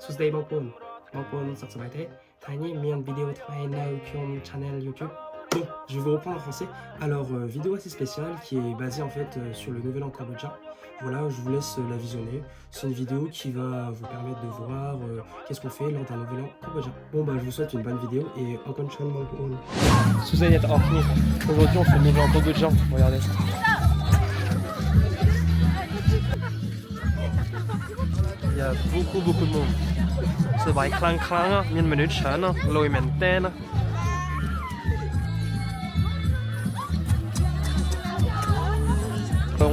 สุดท้ายบางคนสักสบายเทท้ายนี้มีวิดีโอทำในchannel YouTube. Bon, je vais reprendre en français. Alors, vidéo assez spéciale qui est basée en fait sur le Nouvel An cambodgien. Voilà, je vous laisse la visionner. C'est une vidéo qui va vous permettre de voir qu'est-ce qu'on fait lors d'un Nouvel An cambodgien. Bon, bah, je vous souhaite une bonne vidéo et encore une fois, Suzanne est en finir. Aujourd'hui, on fait le Nouvel An cambodgien. Regardez. Il y a beaucoup de monde. C'est vrai, clang, mille minutes, l'eau est maintenant.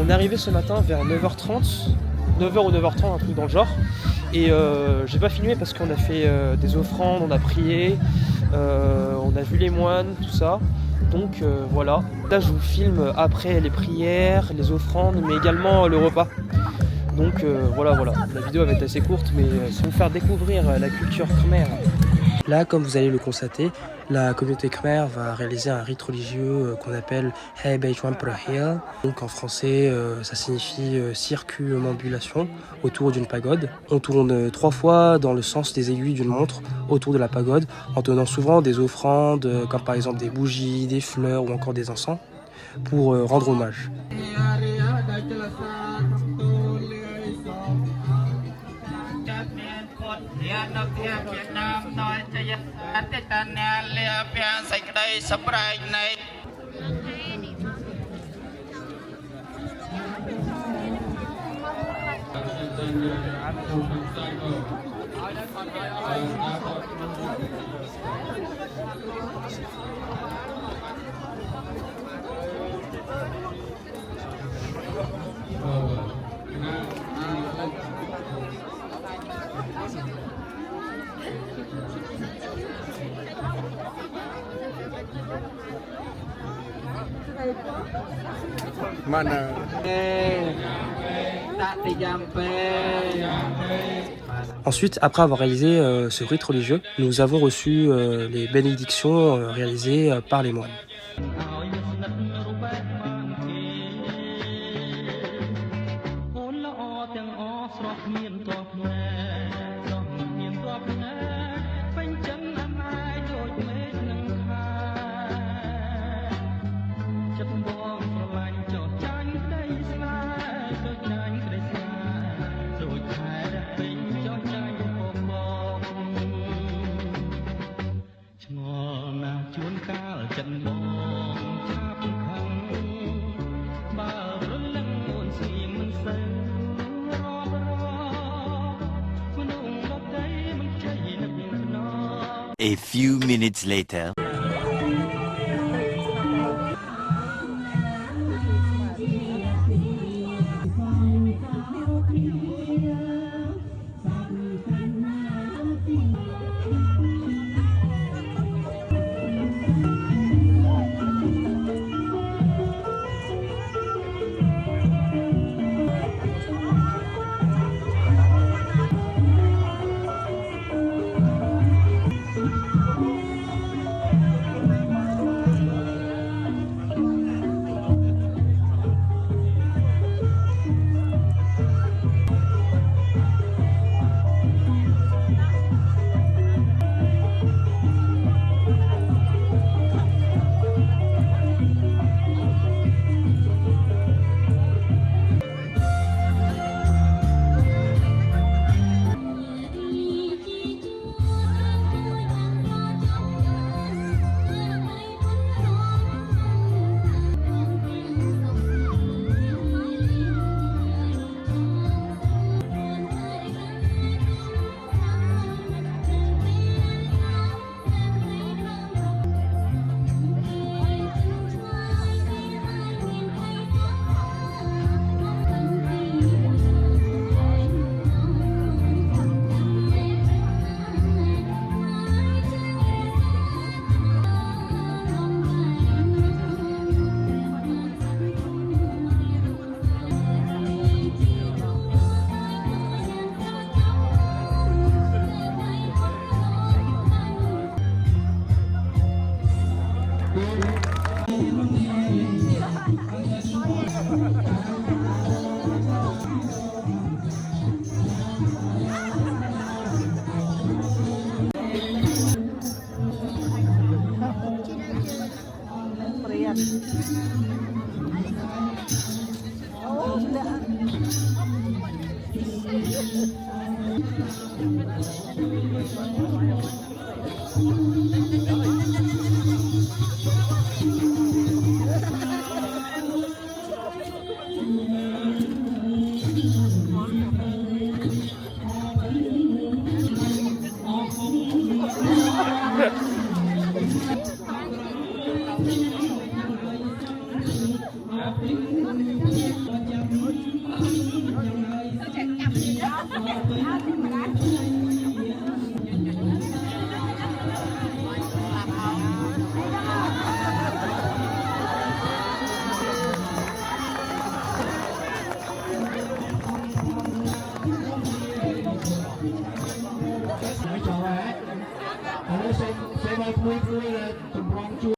On est arrivé ce matin vers 9h30, 9h ou 9h30, un truc dans le genre. Et j'ai pas filmé parce qu'on a fait des offrandes, on a prié, on a vu les moines, tout ça. Donc voilà, là je vous filme après les prières, les offrandes, mais également le repas. Donc voilà, la vidéo va être assez courte, mais c'est vous faire découvrir la culture khmer. Là, comme vous allez le constater, la communauté khmer va réaliser un rite religieux qu'on appelle Hai Beichuan Prahil. Donc en français, ça signifie circumambulation autour d'une pagode. On tourne 3 fois dans le sens des aiguilles d'une montre autour de la pagode, en tenant souvent des offrandes, comme par exemple des bougies, des fleurs ou encore des encens, pour rendre hommage. Ensuite, après avoir réalisé ce rite religieux, nous avons reçu les bénédictions réalisées par les moines. A few minutes later.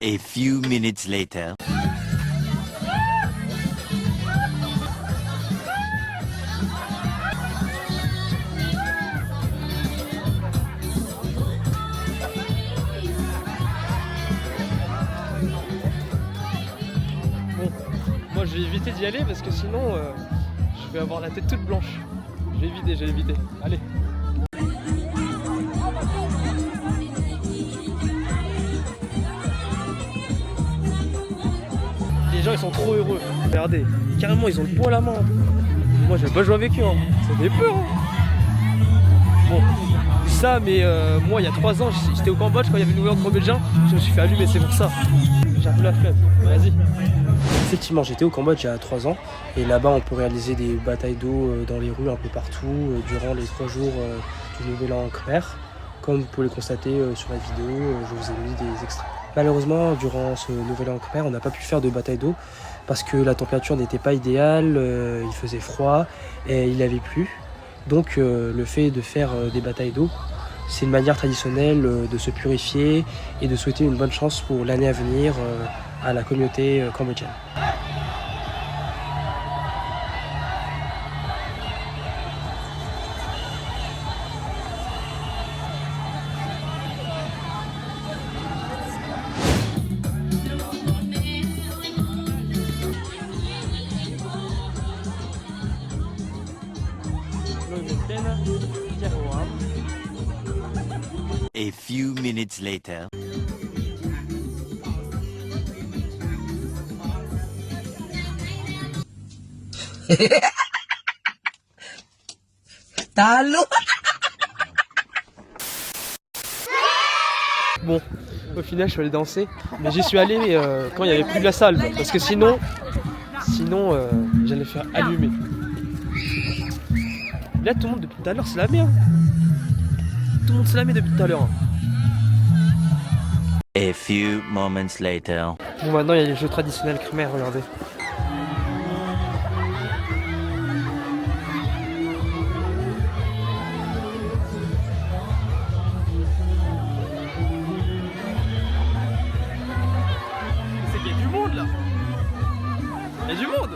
A few minutes later. Bon, moi je vais éviter d'y aller parce que sinon je vais avoir la tête toute blanche. Je vais éviter. Allez. Les gens ils sont trop heureux. Regardez, carrément ils ont le poids à la main. Moi je vais pas jouer avec eux, hein. Ça fait peur. Hein. Bon, ça mais moi il y a 3 ans j'étais au Cambodge quand il y avait le nouvel an cambodgien. Je me suis fait allumer, c'est pour ça. J'ai un peu la flemme. Vas-y. Effectivement, j'étais au Cambodge il y a 3 ans et là-bas on peut réaliser des batailles d'eau dans les rues un peu partout durant les 3 jours du Nouvel An khmer. Comme vous pouvez le constater sur la vidéo, je vous ai mis des extraits. Malheureusement, durant ce Nouvel An khmer, on n'a pas pu faire de bataille d'eau parce que la température n'était pas idéale, il faisait froid et il avait plu. Donc le fait de faire des batailles d'eau, c'est une manière traditionnelle de se purifier et de souhaiter une bonne chance pour l'année à venir à la communauté cambodgienne. A few minutes later. Bon, au final je suis allé danser, mais j'y suis allé quand il n'y avait plus de la salle, parce que sinon j'allais faire allumer. Là tout le monde depuis tout à l'heure c'est la merde. Tout le monde se la met depuis tout à l'heure. A few moments later. Bon maintenant il y a les jeux traditionnels khmer, regardez. C'est qu'il y a du monde là. Il y a du monde.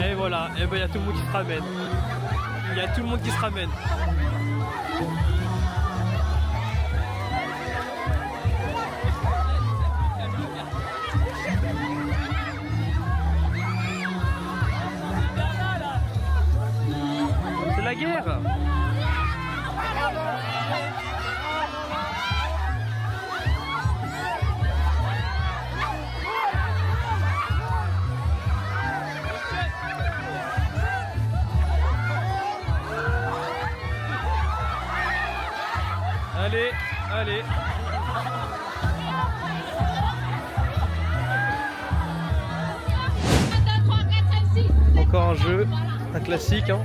Et voilà, et ben il y a tout le monde qui se ramène. Il y a tout le monde qui se ramène. C'est la guerre. Allez, allez. Encore un jeu, un classique, hein.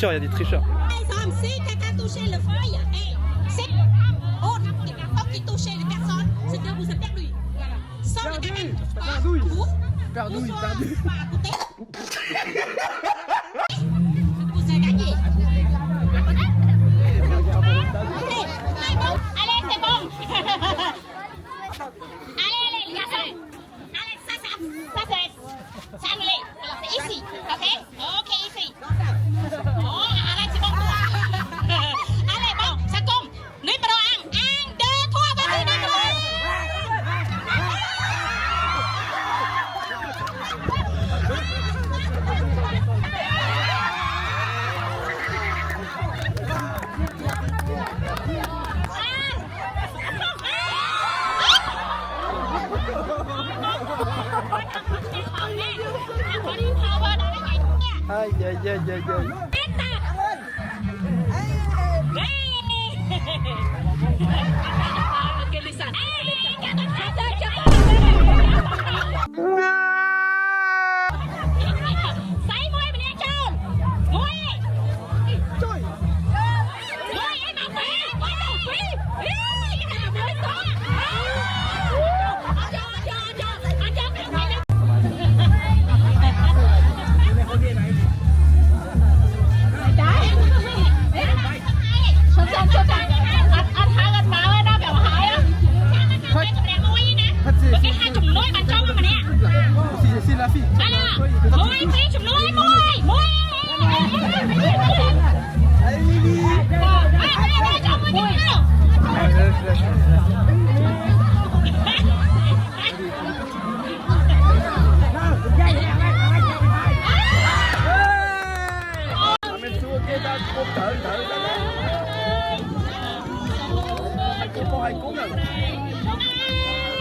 Il y a des tricheurs. Par exemple, si quelqu'un touchait le feuille, on a des cartons qui touchaient les personnes, c'est que vous êtes perdu. Voilà. Sans le quelqu'un ne touche pas, vous pas à côté, vous avez gagné. Aïe aïe aïe aïe aïe.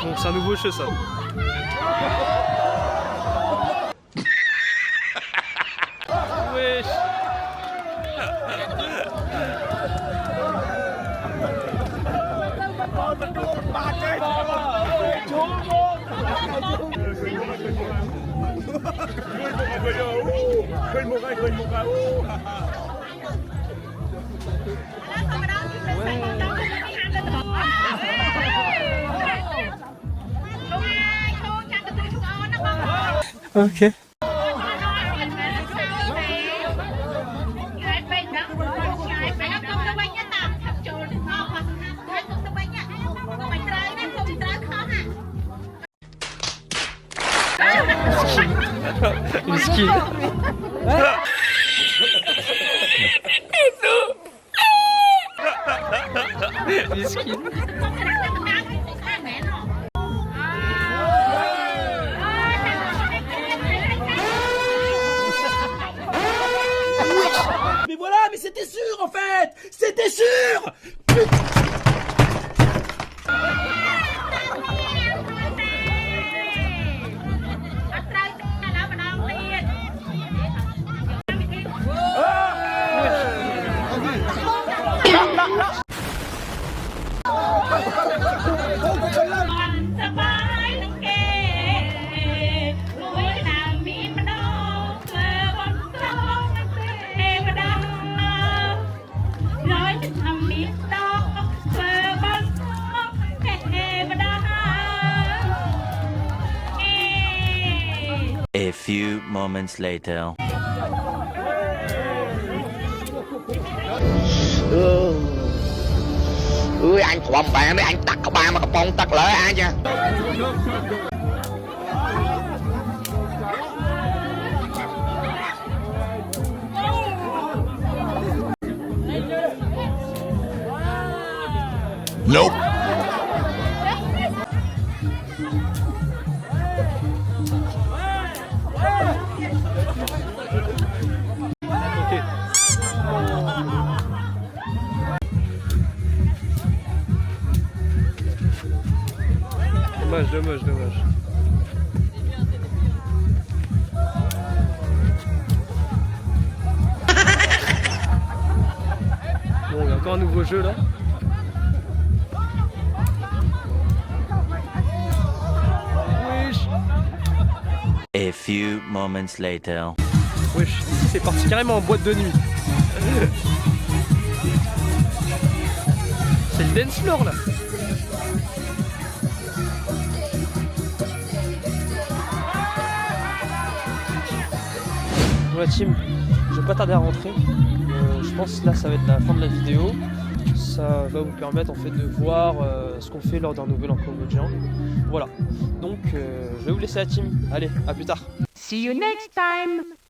Bon, c'est un nouveau jeu ça. Wesh. Ok. Miskin. Miskin. Mais voilà, mais c'était sûr en fait. C'était sûr. A few moments later. Ui anh quầm bè mấy anh tắt có ba mà cặp bông tắt lỡ ai nha. Nope. Dommage. Bon, il y a encore un nouveau jeu là. Wesh. A few moments later. Wesh, ici c'est parti carrément en boîte de nuit. C'est le dance floor là. Bon la team, je vais pas tarder à rentrer. Je pense que là ça va être la fin de la vidéo. Ça va vous permettre en fait de voir ce qu'on fait lors d'un nouvel en cambodgien. Voilà. Donc je vais vous laisser la team. Allez, à plus tard. See you next time.